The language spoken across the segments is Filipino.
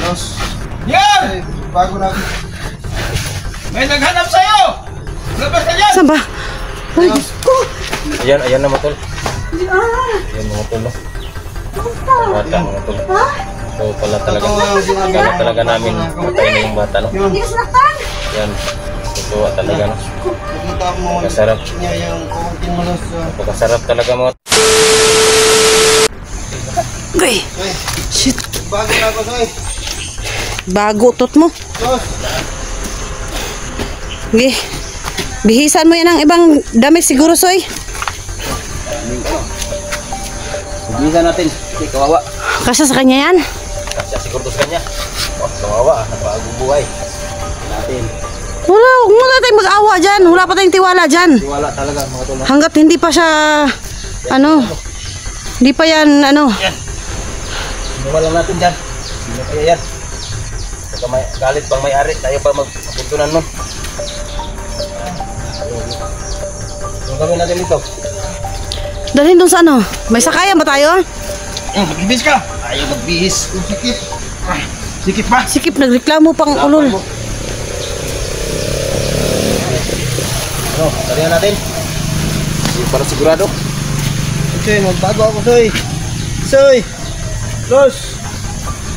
Los. Yan! Bago na. May naghanap sa'yo! Labas na dyan! Saan ba? Ay, Diyos ko. Ayan na mga tol. Ayan mga tol. Bata mga tol. So pala talaga. Kala talaga namin matay na yung bata no. Hindi ka sinaktan. Yan. Tutuwa talaga no. Nakita mo Masarap. niya yung kukuntin mo los. Pagkasarap talaga mga tol. Ay, shit. Bago na ako soy. Bago tot mo. Los. Okay. Bihisan mo yan ang ibang damit siguro, Soy. Bisa natin. Hindi kawawa. Kasi sa kanya yan. Kasi siguro sa kanya. Oh, kawawa. Napagong buhay. Natin. Wala tayong mag-awa dyan. Wala pa tayong tiwala dyan. Tiwala talaga mga tol. Hanggat hindi pa siya, hindi pa yan, Yan. Tiwala natin dyan. Sino kaya yan? Saka may galit bang may-ari. Tayo pa magpuntunan nun. Ang gawin natin dito. dalhin dun sa may sakayan ba tayo? Magbihis ka! Ayaw magbihis. Sikip. Sikip pa! Sikip, nagreklamo pang ulol. Talihan natin. Para sigurado. Okay, magbago ako soy. Soy. Los.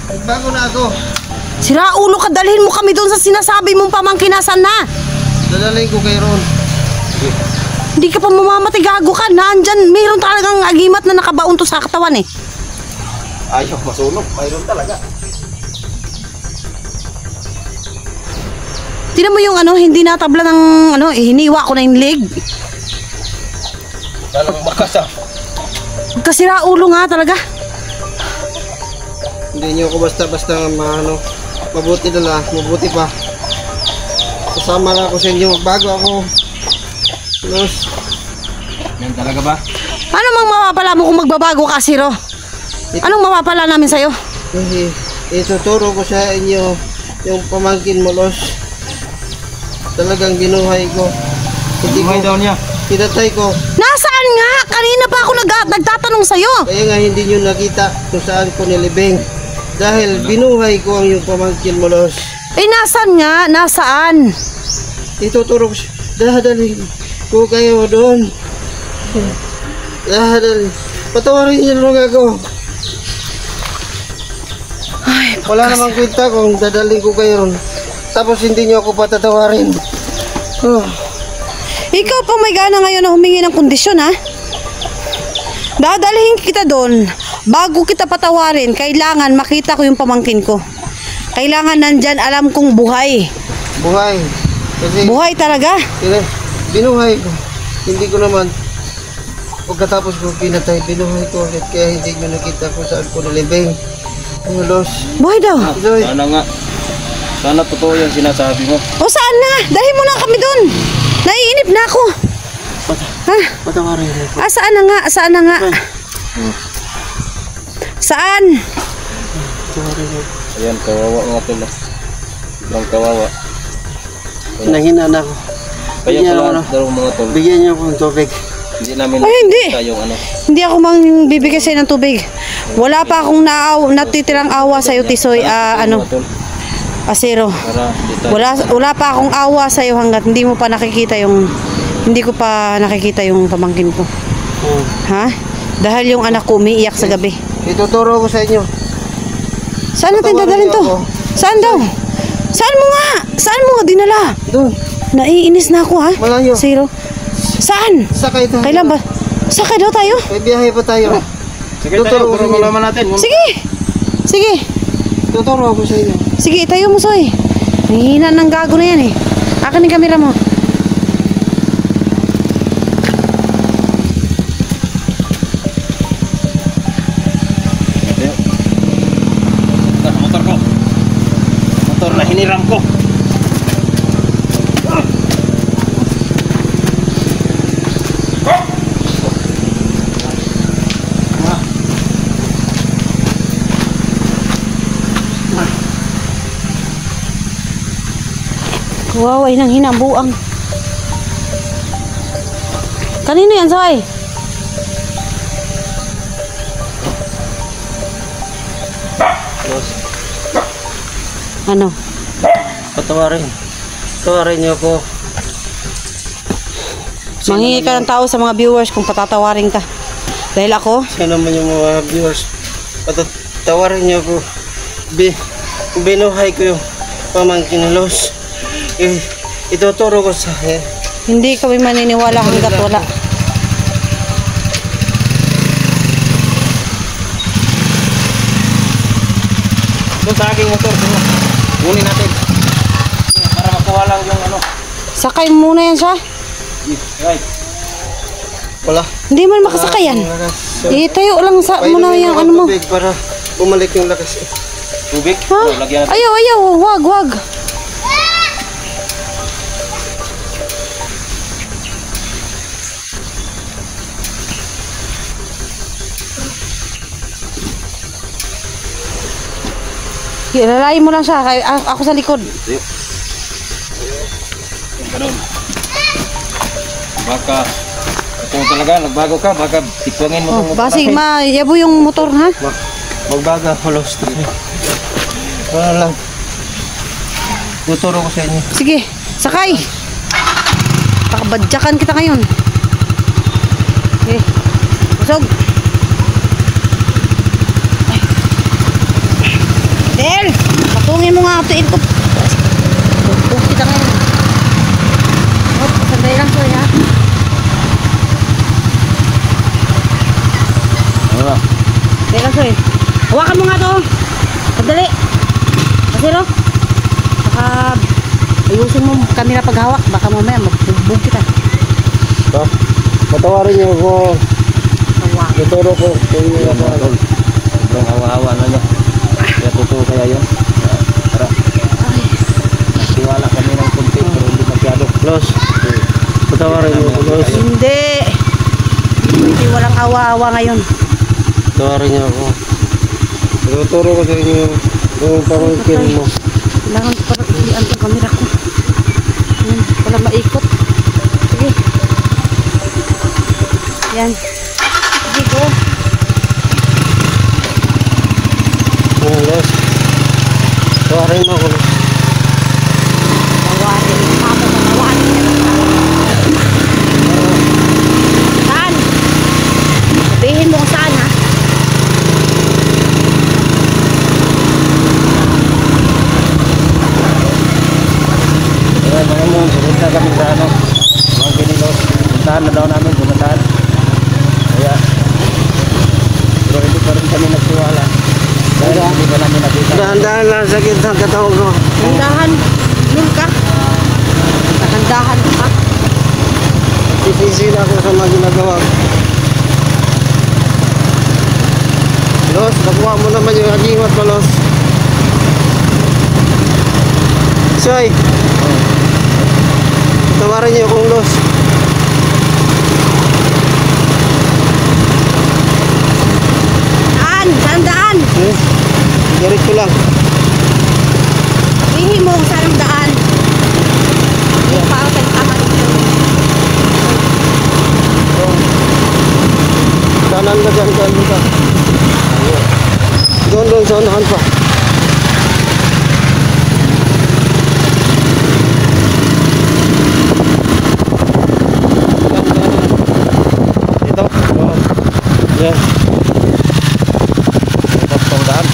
Magbago na ako. Sira ulo ka, dalhin mo kami dun sa sinasabi mong pamangkinasan na. Dadalhin ko kay Ron. Hindi ka pa mamamatay, gago ka. Nandyan, mayroon talagang agimat na nakabaon to sa katawan eh. Ayaw masunog. Mayroon talaga. Tignan mo yung hindi natabla ng hiniwa ko na yung leg. Walang bakas ah. Kasira ulo nga talaga. Hindi niyo ako basta-basta mabuti na mabuti pa. Kasama na ako sa inyo. Magbago ako. Los. Yan talaga ba? Ano mang mapapala mo kung magbabago ka, Siro? Anong mapapala namin sa'yo? Kasi ituturo ko sa inyo yung pamangkin mo, Los. Talagang binuhay ko. Hindi Buhay ko daw niya. pinatay ko. Nasaan nga? Kanina pa ako nagtatanong sa'yo. Kaya nga hindi nyo nakita kung saan ko nilibing. Dahil binuhay ko ang yung pamangkin mo, Los. Eh, nasaan nga? Nasaan? Ituturo ko siya. Dadalhin ko kayo doon. Dadalhin. Patawarin niyo lang ako. Ay, Wala namang kwenta kung dadalhin ko kayo ron. Tapos hindi nyo ako patatawarin. Oh. ikaw pa may gana ngayon na humingi ng kondisyon, ha? Dadalhin kita doon. Bago kita patawarin, kailangan makita ko yung pamangkin ko. Kailangan nandyan, alam kong buhay. Buhay. Kasi Buhay talaga. binuhay ko. Hindi ko naman pagkatapos ko pinatay, binuhay ko ulit. Kaya hindi nyo nakita kung saan ko nilibing. Los. Buhay daw. Joy. Sana nga. Sana totoo yung sinasabi mo. O saan na? Dalhin mo na kami doon. Naiinip na ako. Ha? Patawarin niyo ako. Saan na nga? Saan na nga? Saan? Patawarin niyo. Ayan, kawawa mga tol. Sobrang kawawa. Nangina na ako. Kaya Bigyan pala ako. daw mga tol. Bigyan niyo ako ng tubig. Hindi namin Ay, hindi. nakita yung Hindi ako mang bibigay sa'yo ng tubig. Wala pa akong natitirang awa sa'yo, Tisoy. mga tol. Asero. Para di tayo. Wala pa akong awa sa'yo hanggat hindi mo pa nakikita hindi ko pa nakikita yung pamangkin ko. Ha? Dahil yung anak ko umiiyak sa gabi. Ituturo ko sa inyo. Saan natin dadalhin to? Saan daw? Saan mo nga? Saan mo nga dinala? Doon. Naiinis na ako, ha? Malayo. Zero. Saan? Sakay tayo. Kailan ba? Sakay daw tayo? May biyahe pa tayo. Sige tayo, pero malaman natin. Sige. Sige. Tuturo ako sa inyo. Sige, tayo mo, Soy. Nanghihina ng gago na yan, eh. Akin yung kamera mo. Motor ko. Motor na hiniram ko. Wow, ay nang hinabuang. Kanino yan, Soy? Ano? Patawarin. Patawarin niyo ako. Manghingi ka ng tao sa mga viewers kung patatawarin ka. Dahil ako, Sino naman yung mga viewers? Patawarin niyo ako. Binuhay ko yung pamangkin ni Los. Ituturo ko sa hindi kami maniniwala hanggat wala. Doon sa aking motor, kunin natin. Para makuha lang yung ano. Sakay muna yan siya. Right. Wala. Hindi man makasakay yan. Itayo lang sa muna yung ano mo. Tubig para bumalik yung lakas. Tubig? Ha? Oh, lagyan natin. Ayaw, ayaw. Wag. Lalayin mo lang siya. Ako sa likod. Baka, ito talaga, nagbago ka, baka tikpangin mo. Oh, basig yabo yung motor, ha? Magbaga ko Los. Wala lang. Tuturo ko sa inyo. Sige, sakay. Pakabadyakan kita ngayon. Okay. Busog. Del, patungin mo nga ito. Busog kita ngayon. Oh, sandali lang sorry ha. Ano? Sandali lang sorry. Hawakan mo nga to. Sandali. Masiro. Baka ayusin mo camera paghawak. Baka mamaya magbugbog kita. Patawarin niyo ako. Hawak. Tuturo ko sa inyo. Sobrang hawa-hawa na niya. Kaya totoo kaya yun. Tara. Nagtiwala kami ng kunti pero hindi masyado. Los. Patawarin niyo ako Los. Hindi. Hindi walang awa-awa ngayon. Patawarin niyo ako. Tuturo ko sa inyo yung pamangkin mo. Kailangan ko parang ilian ang camera ko. Yan, wala maikot. Sige. Yan. Sige ko. Los. Patawarin mo ako Los. Tawarin. Mama ka tawarin. Saan? Sabihin mo kung saan ha. Kaya mga mo, pumunta kami sa ano. Mga ginilos. Puntahan na daw namin, pumuntahan. Kaya, pero hindi pa rin kami nagtiwala. Dahil hindi pa namin nakita. Dahan-dahan lang sakit ng katawan ko. Dahan. Nun ka. Dahan ka. Sisisi na ako sa mga ginagawa ko. Los, nakuha mo naman yung agimat ko, Los. Soy! Tawarin niyo akong Los. Daan. Saan daan? Diretso lang. Sabihin mo kung saan ang daan. Hindi pa ako tagtama dito. Kanan ka dyan, kanan ka. Doon sa unahan pa. Ito. Yan. Tapos pang daan.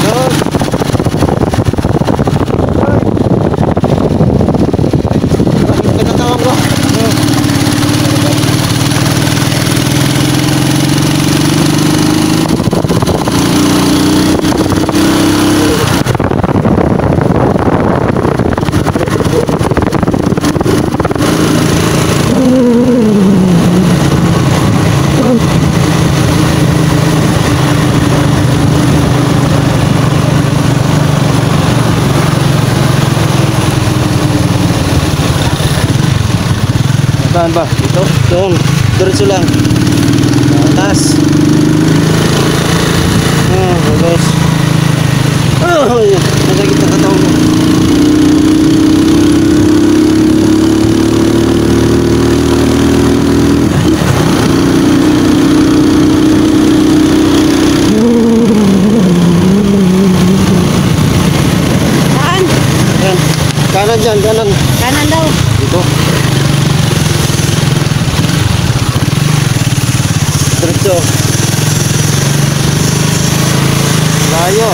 Los. Pagkatawag ko. Saan ba? Ito? Doon. Diretso lang. Taas. Los. Masakit ang katawan mo. Diretso. Layo.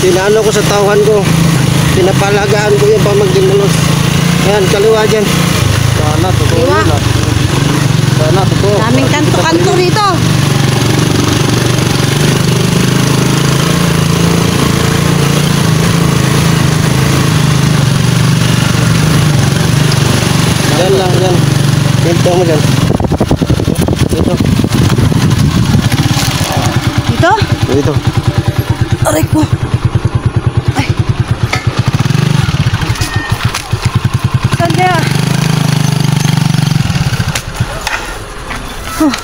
Pinaano ko sa tauhan ko. Pinapalagaan ko yung pamangkin mo. Ayan, kaliwa dyan. Sana, totoo Kaliwa. yun ah. Sana, totoo. Daming kanto-kanto dito. Yan lang, yan. Dito mo dyan. Dito. Dito? Dito. Aray ko. Ay. Saan kaya? Huh.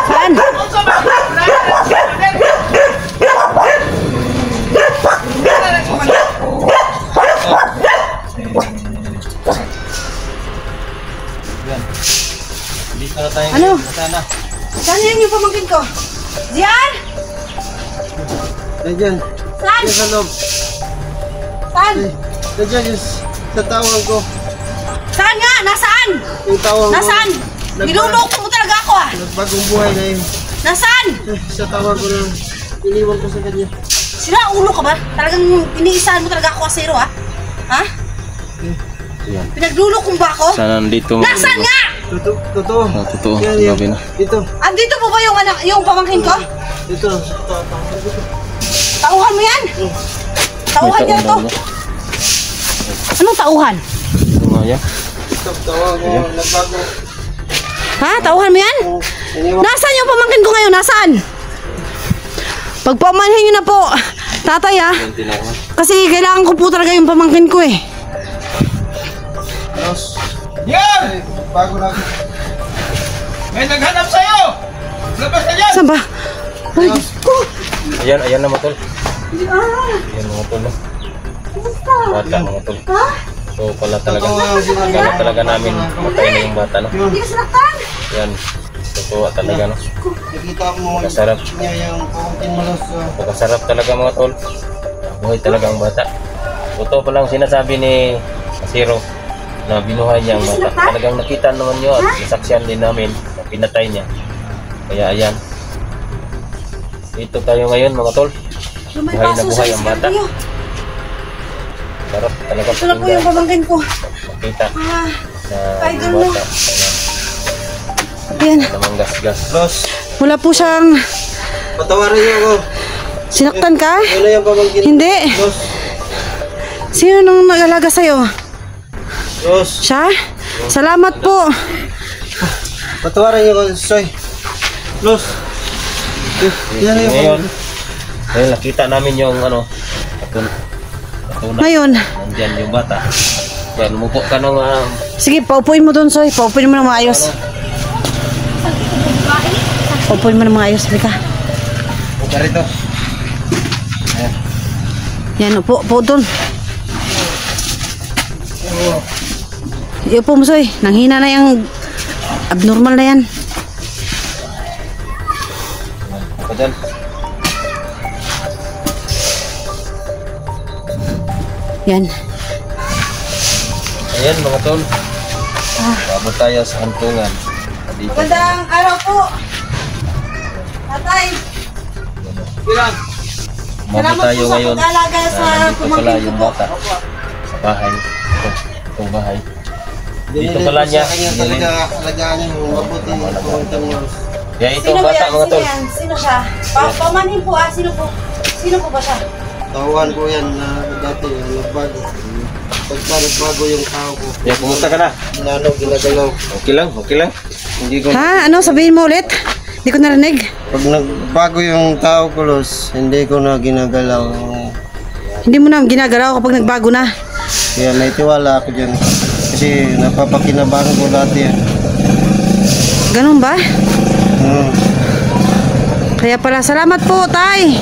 Saan? Dito na tayo. Ano? Sana. Saan yan yung pamangkin ko? Diyan? Nandiyan. Saan? Yan sa loob. Saan? Nandiyan yung sa tawang ko. Saan nga? Nasaan? Yung tawang ko. Nasaan? Niluloko mo talaga ako ah. Nagbagong buhay na yun. Nasaan? Sa tawang ko na iniwan ko sa kanya. Sila, ulo ka ba? Talagang iniisahan mo talaga ako kasero ah. Ha? Yan. Pinagluloko mo ba ako? Sana nandito. Nasaan nga? Totoo. Totoo. Totoo. Yan, yan. Grabe na. Dito. Andito po ba yung anak, yung pamangkin ko? Dito. Tauhan mo yan? Tauhan May niya to. taon daw, no? Anong tauhan? Ito nga yan. Ito, tawang ko. Nagbago. Ha? Tauhan mo yan? Iniwan. Nasaan yung pamangkin ko ngayon? Nasaan? Pagpamanhin nyo na po, tatay ah. Yan tinawan. Kasi kailangan ko po talaga yung pamangkin ko eh. Los. Yan! Bago lang. May naghanap sa'yo! Labas ka dyan! Saan ba? Ay, ko. Ayan, ayan na mga tol. Ah, Ayan mga tol. No? kumusta? Bata mga tol. Ha? So pala talaga. Totoo yung sinabi. Kala talaga namin matay na yung bata, no? Hindi ka sinaktan? Yan. Totoo talaga, no? Nakita mo Masarap. niya yung pamangkin mo los. Pagkasarap talaga mga tol. Buhay talaga ang bata. Totoo pa lang sinasabi ni Asiro na binuhay niya ang bata. Talagang nakita naman nyo at nasaksyan din namin na pinatay niya. Kaya ayan. Dito tayo ngayon mga tol. May Buhay na baso buhay sa ang bata. isip niyo. Sarap talaga Ito na po yung pamangkin ko. makita Ah, na idol yung mo. bata. Yan. Namang gas-gas. Los. Wala po siyang Patawarin niyo ako. sinaktan ka? Yun na yung pamangkin. Hindi. Los. Sino nang nag-alaga sa'yo? Los. Siya? Salamat po. Patawarin niyo ako, Soy. Los. Yan na yung Ngayon, pamangkin. ngayon nakita namin yung ano, patunay. Ngayon, Nandyan yung bata. Kaya lumupo ka nung sige, paupuin mo doon, Soy. Paupuin mo na maayos. Paupuin mo na maayos, Rika. Buka rito. Yan, upo doon. Iupo mo, Soy. Nanghina na yung abnormal na yan. ako dyan. Yan. Ayan mga tol. Abot tayo sa hantungan. Dito. Magandang araw po. Tatay. Ilan? Umabot tayo po sa ngayon. pag-alaga sa Dito pala pamangkin yung ko po. bata. Sa bahay. Itong bahay. Dito pala niya. Sa kanya talaga alagaan niya. Mabuti yung pamangkin mo. Kaya ito Sino ang ba bata yan? mga Sino tol. yan? Sino siya? Pamanhin po ah. Sino po? Sino po ba siya? Tauhan ko yan na dati. Nagbago. Pagbago yung tao ko. Kaya pumunta ka na. Ginalaw, ginagalaw. Okay lang, okay lang. Hindi ko Ha? Ano? Sabihin mo ulit? Hindi ko narinig. Pag nagbago yung tao ko, Los, hindi ko na ginagalaw. Hindi mo na ginagalaw kapag nagbago na. Kaya naitiwala ako dyan. Kasi napapakinabangan ko dati yan. Ganun ba? Hmm. Kaya pala, salamat po, Tay.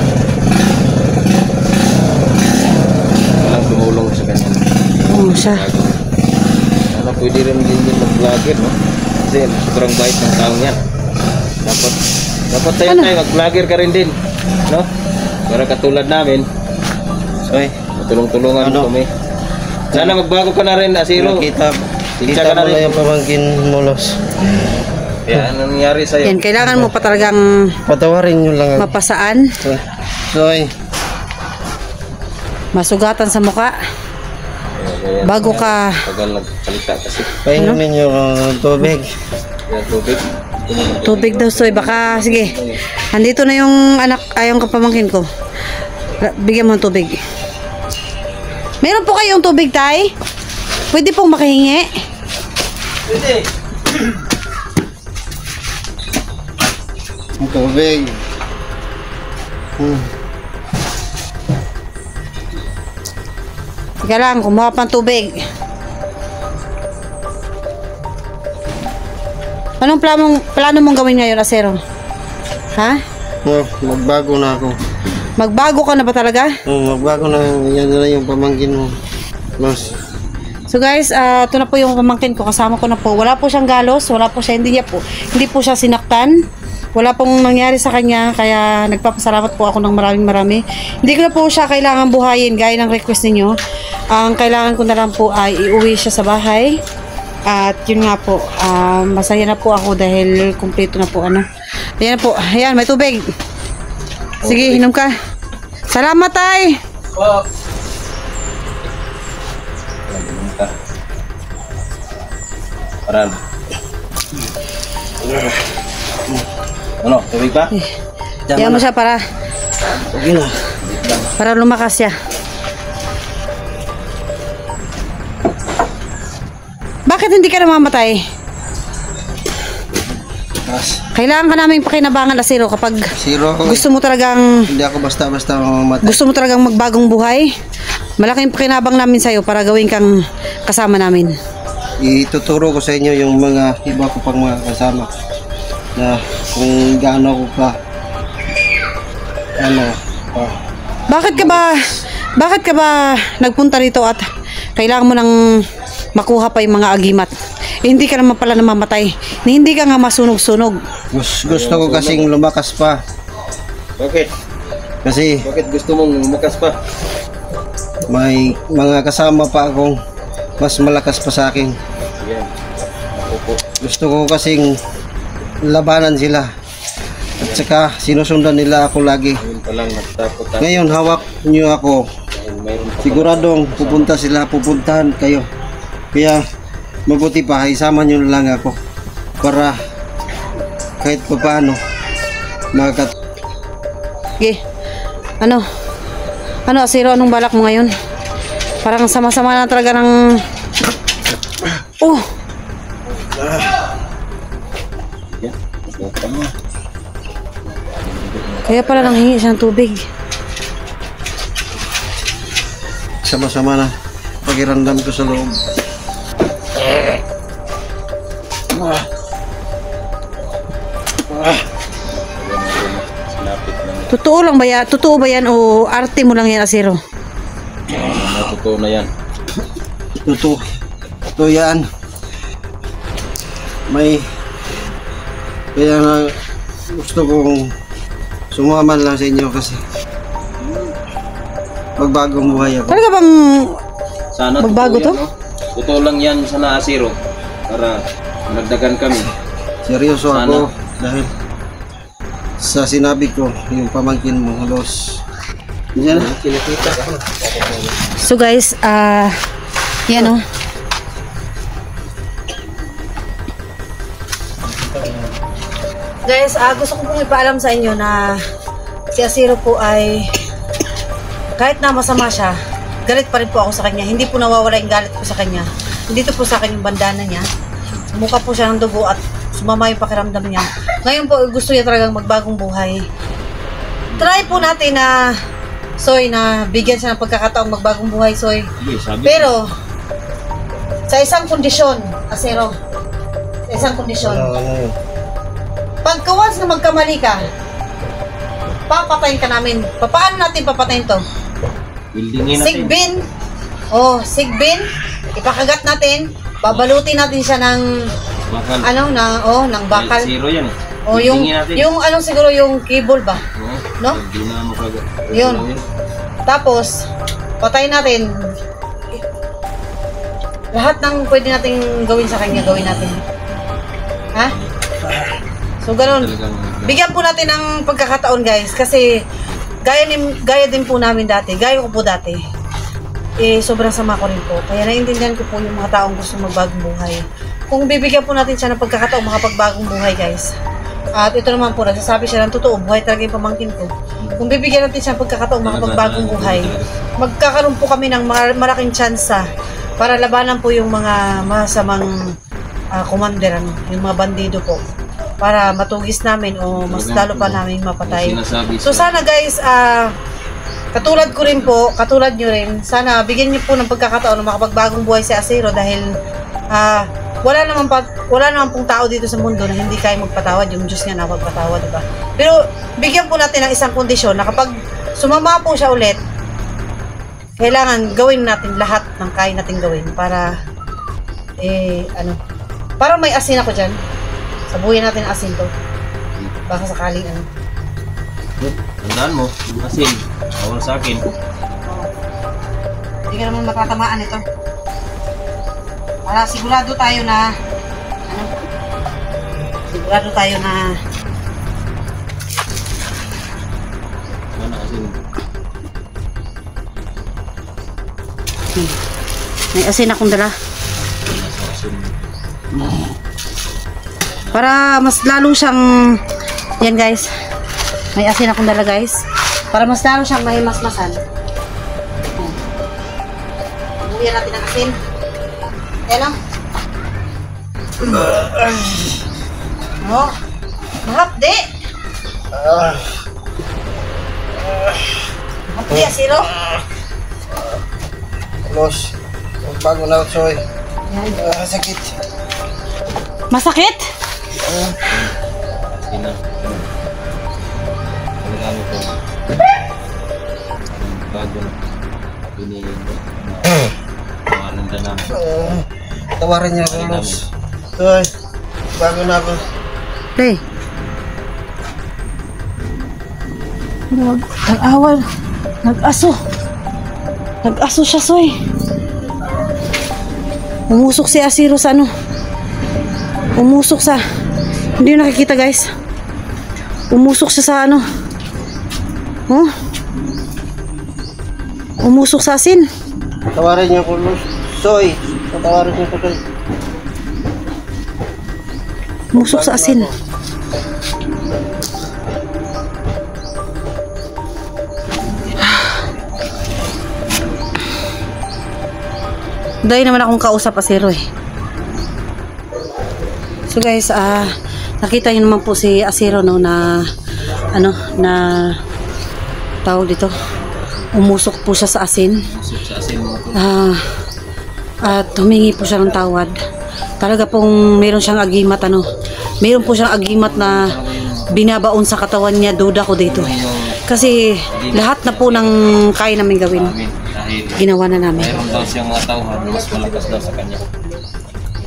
walang tumulong sa kanya. Oo, siya. Sana pwede rin din yung mag-vlogger, no? Kasi sobrang bait ng taong yan. Dapat Dapat tayo tayo, mag-vlogger ka rin din. No? Para katulad namin. Oy, tulong-tulungan kami. Sana magbago ka na rin, Asiro. Kita Kita ka mo na na rin. yung pamangkin mo, Los. Kaya anong nangyari sa'yo? Yan, kailangan mo pa talagang Patawarin nyo lang ako. mapasaan, Soy, masugatan sa muka, bago ka, Tagal nagsalita kasi. painumin nyo ng tubig. Yan, tubig. tubig daw, Soy. Baka, sige, andito na yung anak, ayong kapamangkin ko. Bigyan mo ng tubig. Meron po kayong tubig, Tay? Pwede pong makahingi? Pwede. Ang tubig. Teka lang, kumuha pang tubig. Anong plano mong gawin ngayon, Asero? Ha? Oh, magbago na ako. Magbago ka na ba talaga? Magbago na. Yan na yung pamangkin mo, Los. So guys, ito na po yung pamangkin ko. Kasama ko na po. Wala po siyang galos. Wala po siya. Hindi po siya sinaktan. Wala pong nangyari sa kanya. Kaya nagpapasalamat po ako ng marami. Hindi ko na po siya kailangan buhayin. Gaya ng request ninyo. Ang kailangan ko na lang po ay iuwi siya sa bahay. At yun nga po. Masaya na po ako dahil kumpleto na po. Ayan po. Ayan, may tubig. Sige, inom ka. Salamat, Tay. Oh. Paran. Ano, tubig ba? Diyan mo siya para Sige na. lumakas siya. Bakit hindi ka namamatay? Kailangan ka namin pakinabangan, Asiro, kapag Zero ako. gusto mo talagang Hindi ako basta-basta mamamatay. magbagong buhay. Malaking pakinabang namin sa'yo para gawin kang kasama namin. Ituturo ko sa inyo yung mga iba ko pang mga kasama na kung gaano ko pa Bakit ka ba nagpunta rito at kailangan mo nang makuha pa yung mga agimat? Hindi ka naman pala namamatay. Hindi ka nga masunog-sunog. gusto ko kasing lumakas pa Bakit? kasi Bakit gusto mong lumakas pa? may mga kasama pa akong mas malakas pa sa akin. Yan. Gusto ko kasing labanan sila at saka sinusundan nila ako lagi. Yun pa lang, nagtakot tayo. Ngayon hawak niyo ako, Mayroon pa siguradong pupuntahan kayo. Kaya mabuti pa isama niyo lang ako para kahit pa paano Sige. Ano, Asiro, anong balak mo ngayon? Parang sama-sama na talaga ng... Oh! Kaya pala nanghingi siya ng tubig. sama-sama na pakiramdam ko sa loob. Totoo ba yan o arte mo lang yan, Asiro? Totoo na yan. Ito yan. Kaya nga gusto kong sumaman lang sa inyo kasi magbagong buhay ako. Talaga bang Sana magbago totoo to? yan, no? Totoo lang yan sana, Asiro. Para nagdagan kami. Seryoso Sana. ako dahil sa sinabi ko yung pamangkin mo, Los. Yan. So guys, yan o. Guys, gusto ko pong ipaalam sa inyo na si Asiro po ay kahit na masama siya, galit pa rin po ako sa kanya. Hindi po nawawala yung galit ko sa kanya. Dito po sa akin yung bandana niya. Mukha po siya ng dugo at sumama yung pakiramdam niya. Ngayon po, gusto niya talagang magbagong buhay. Try po natin na Soy, na bigyan siya ng pagkakataong magbagong buhay, Soy. Pero, sa isang kondisyon, Asiro, sa isang kondisyon, pagka once na magkamali ka, papatayin ka namin. Paano natin papatayin to? Buildingin natin. Sigbin, ipakagat natin, babalutin natin siya ng, Bakal. ng bakal. Zero yan. O yung, Tingin natin. yung ano siguro yung cable ba? No? Hindi na makag... Yun. Tapos, patayin natin. Lahat ng pwede nating gawin sa kanya, gawin natin. Ha? So, ganun. Bigyan po natin ng pagkakataon, guys. Kasi, gaya din po namin dati. Gaya ko po dati. Eh, sobrang sama ko rin po. Kaya naiintindihan ko po yung mga taong gusto magbagong buhay. Kung bibigyan po natin siya ng pagkakataon makapagbagong buhay, guys. At ito naman po, nagsasabi siya ng totoo, buhay talaga yung pamangkin ko. Kung bibigyan natin siya ng pagkakataon makapagbagong buhay, magkakaroon po kami ng malaking tsansa para labanan po yung mga masamang commander, yung mga bandido po. Para matugis namin o mas lalo pa namin mapatay. So sana guys, katulad ko rin po, katulad nyo rin, sana bigyan nyo po ng pagkakataon na makapagbagong buhay si Asiro dahil wala naman pong tao dito sa mundo na hindi kaya magpatawad. Yung Diyos nga na magpatawad, diba? Pero bigyan po natin ng isang kondisyon na kapag sumama po siya ulit, kailangan gawin natin lahat ng kaya natin gawin para para may asin ako dyan. Sabuhin natin ang asin to. Baka sakaling Tandaan mo, yung asin. Bawal sa akin. Hindi ka naman matatamaan ito. Para sigurado tayo na Mana asin? may asin akong dala. Para mas lalo siyang yan guys. May asin akong dala guys. Para mas lalo siyang mahimasmasan. Buhuyan natin ang asin. Yan lang. Oh, mahapdi. Mahapdi, Asiro. Los, bago na ako, Soy. Sakit. Masakit? Sina. Talaga mo po. Bago na. Binigyan mo. Mahalanda namin. Tawarin niya ako, Los. Soy, bago na ako. Hey. Nag-awal. Nag-aso. Nag-aso siya, Soy. Umusok si Asiro sa ano. Umusok sa... Hindi nyo nakikita, guys. Umusok siya sa ano. Oh. Umusok sa asin. Tawarin niya ako, Los. Soy, tawarin niya ako, Soy. Umusok sa asin. Dahil naman akong kausap Asiro eh. So guys, nakita niyo naman po si Asiro no na tawag dito. Umusok po siya sa asin. Sa asin mo po. At humingi po siya ng tawad. Talaga pong meron siyang agimat Meron po siyang agimat na binabaon sa katawan niya, duda ko dito. Kasi lahat na po ng kaya namin gawin. Dahil Ginawa na namin. mayroon daw siyang mga tauhan na mas malakas daw sa kanya.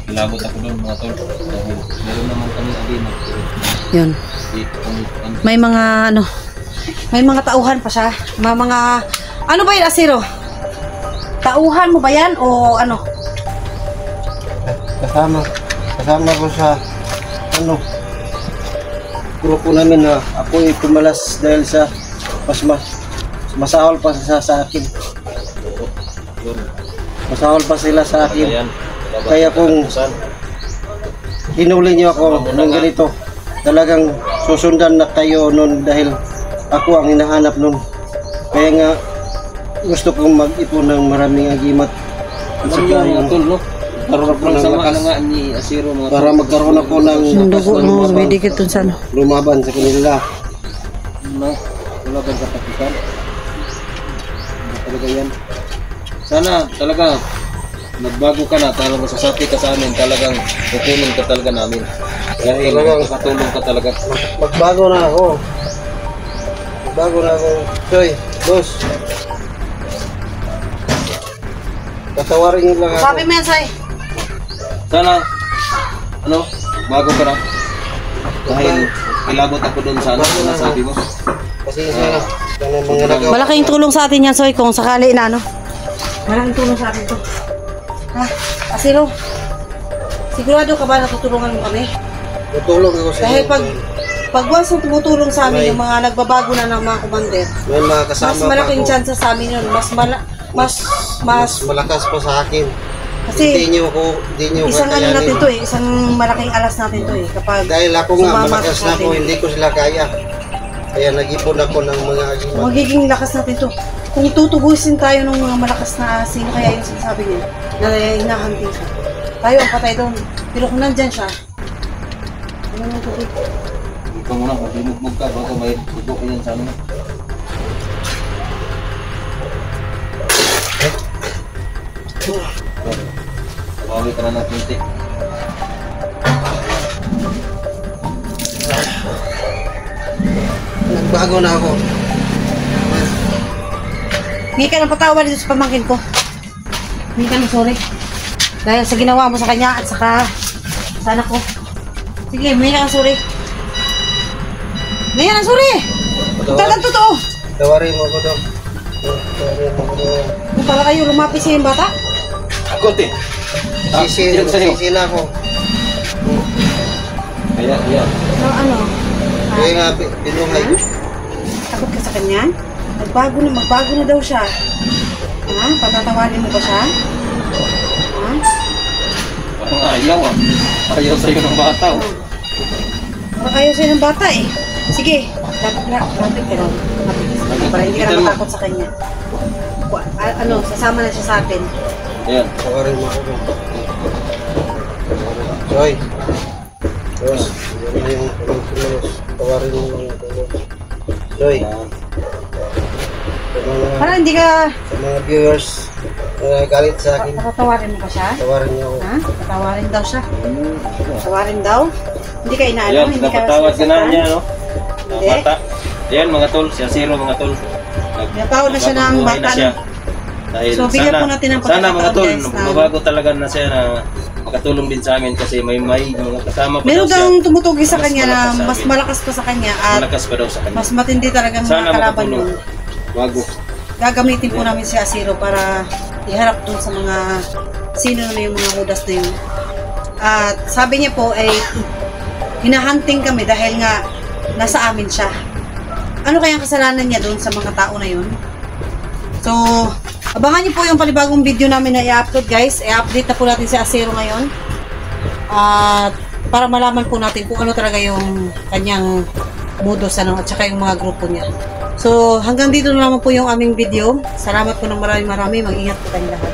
Kilabot ako doon mga tol. Dahil meron naman kami agima. Yun. May mga tauhan pa siya. Mga ano ba yun, Asiro? Tauhan mo ba yan o ano? Kasama ko sa grupo namin na ako'y pumalas dahil sa masahol pa sa akin. Masahol pa sila sa akin. Kaya kung hinuli niyo ako ng ganito, talagang susundan na kayo nun dahil ako ang hinahanap nun. Kaya nga gusto kong mag-ipon ng maraming agimat at saka yung para magkaroon ako ng Yung dugo mo, may dikit dun sa ano. lumaban sa kanila. Wala kang kapatikan. Talaga yan. Sana talaga nagbago ka na, talagang masasabi ka sa amin, talagang tutulong ka talaga namin. Dahil makakatulong ka talaga. Magbago na ako. Soy, boss. Tatawarin niyo lang ako. Sabi mo yan, Say. Sana, bago ka na. Dahil Kilabot ako doon sa ano na sabi mo. Kasi sana, sana mga nagawa. Malaking tulong sa atin yan, Soy, kung sakali na, ano? Malaking tulong sa atin to. Ha? Asiro, sigurado ka ba na tutulungan mo kami? Tutulong ako sa Dahil inyo. pag once na tumutulong sa amin yung mga nagbabago na ng mga commander, May mga kasama mas pa malaking ako. chance sa amin yun. Mas malakas pa sa akin. kasi Hindi nyo isang ano kakayanin. natin to eh, isang malaking alas natin to eh. Kapag Dahil ako nga, sumama malakas sa na ako, atin. hindi ko sila kaya. Kaya nag-ipon ako ng mga agimat. Magiging lakas natin to. Kung tutubusin tayo ng mga malakas na sino kaya yung sinasabi niya na hinahanting siya. Tayo ang patay doon. Pero kung nandyan siya, ano nang tubig? Ikaw muna, maglimugmug ka, baka may tubo yan sa ano. Tawawi ka na ng kunti. Nagbago na ako. Hindi ka ng patawa dito sa pamangkin ko. Hindi ka ng sorry. Dahil sa ginawa mo sa kanya at saka sa anak ko. Sige, may ka ng sorry. May ka ng sorry! Talagang totoo. Tawarin mo ako daw. Tawarin mo ako daw. Kung para kayo lumapis sa yung bata, Kunti. Sisi na ako. Kaya, yan. no, ano? Kaya nga, binuhay. Takot ka sa kanya? Magbago na daw siya. Ha? Patatawarin mo ba siya? Ha? Parang ayaw ah. Ayaw sa'yo ng bata oh. Para kayo sa'yo ng bata eh. Sige, lapit ka daw. Lapit ka. Para hindi ka na matakot sa kanya. Ano, sasama na siya sa atin. Ayan. Tawarin mo ako daw. Joy. Boss, yun na yung tulos. Tawarin mo yung tulos. Joy. Para hindi ka Sa mga viewers na galit sa akin, patatawarin mo ba siya? tawarin niyo ako. Ha? Patawarin daw siya. Tawarin daw? Hindi ka inaano? Ayan, Hindi ka napatawad ka na sinasaktan? niya no. Hindi. Bata. Ayan mga tol, siya zero mga tol. Napatawad na siya ng Buhay na bata, siya. no? Dahil So, bigyan sana, po natin ng sana mga pagkakataon, tol, guys, na- magbabago talaga na siya na makatulong din sa amin kasi may mga kasama pa Meron daw siya. daw tumutugi sa Mas kanya na malakas sa mas amin. malakas pa sa kanya at Malakas pa daw sa kanya. mas matindi talagang Sana mga kalaban makatulong. yun. Bago. Gagamitin po namin si Asiro para iharap dun sa mga sino na yung mga hudas na yun. At sabi niya po ay hinahunting kami dahil nga nasa amin siya. Ano kayang kasalanan niya doon sa mga tao na yun? So, abangan niyo po yung panibagong video namin na i-upload guys. I-update na po natin si Asiro ngayon. At para malaman po natin kung ano talaga yung kanyang modus ano, at saka yung mga grupo niya. So, hanggang dito na naman po yung aming video. Salamat po ng marami. Mag-ingat po tayong lahat.